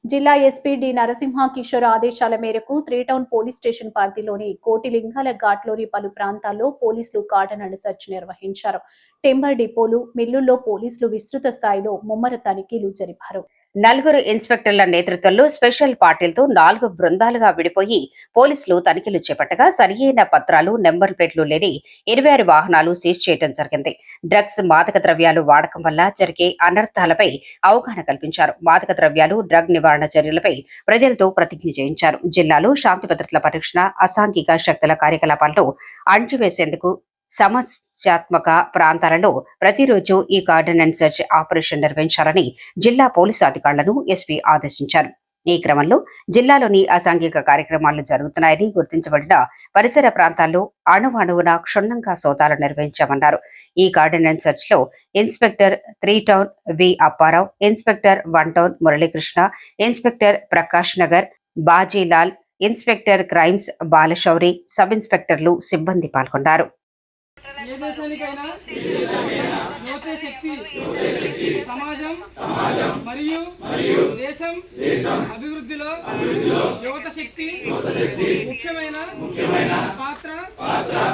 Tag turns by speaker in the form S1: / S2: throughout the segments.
S1: జిల్లా SP D Narasimha Kishore ఆదేశాల మేరకు 3 టౌన్ పోలీస్ స్టేషన్ పరిధిలోని కోటిలింగాల ఘాట్లోని పలు ప్రాంతాల్లో పోలీసులు కార్డన్ అండ్ సెర్చ్ నిర్వహించారు. టెంబర్ డిపోలు, మిల్లుల్లో పోలీసులు విస్తృత స్థాయిలో ముమ్మర తనిఖీలు జరిపారు.
S2: నలుగురు ఇన్స్పెక్టర్ల నేతృత్వంలో స్పెషల్ పార్టీలతో 4 బృందాలుగా విడిపోయి పోలీసులు తనిఖీలు చేపట్టగా సరియైన పత్రాలు, నెంబర్ ప్లేట్లు లేని 26 వాహనాలు సీజ్ చేయడం జరిగింది. డ్రగ్స్, మాదక ద్రవ్యాలు వాడకం వల్ల జరిగే అనర్థాలపై అవగాహన కల్పించారు. మాదక ద్రవ్యాలు, డ్రగ్ నివారణ చర్యలపై ప్రజలతో ప్రతిజ్ఞ చేయించారు. జిల్లాలో శాంతి భద్రతల పరీక్షణ, అసాంఘిక శక్తుల కార్యకలాపాలను అణచివేసేందుకు సమస్యాత్మక ప్రాంతాలలో ప్రతిరోజు ఈ గార్డెన్ అండ్ సెర్చ్ ఆపరేషన్ నిర్వహించాలని జిల్లా పోలీసు అధికారులను ఎస్పీ ఆదేశించారు. ఈ క్రమంలో జిల్లాలోని అసాంఘిక కార్యక్రమాలు జరుగుతున్నాయని గుర్తించబడిన పరిసర ప్రాంతాల్లో అణువణువున క్షుణ్ణంగా సోదాలు నిర్వహించామన్నారు. ఈ గార్డెన్ అండ్ సెర్చ్ లో inspector 3 town V Apparao, inspector 1 town Muralikrishna, inspector Prakash Nagar Bajilal, inspector crimes Balashouri, sub ఇన్స్పెక్టర్లు సిబ్బంది పాల్గొన్నారు.
S3: ఏ దేశానికైనా యువతే శక్తి, సమాజం మరియు దేశం అభివృద్ధిలో యువత శక్తి ముఖ్యమైన పాత్ర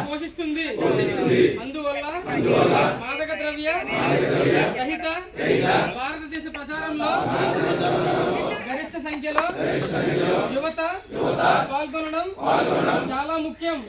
S3: పోషిస్తుంది. అందువల్ల మాదక ద్రవ్య రహిత భారతదేశ ప్రచారంలో గరిష్ట సంఖ్యలో యువత పాల్గొనడం చాలా ముఖ్యం.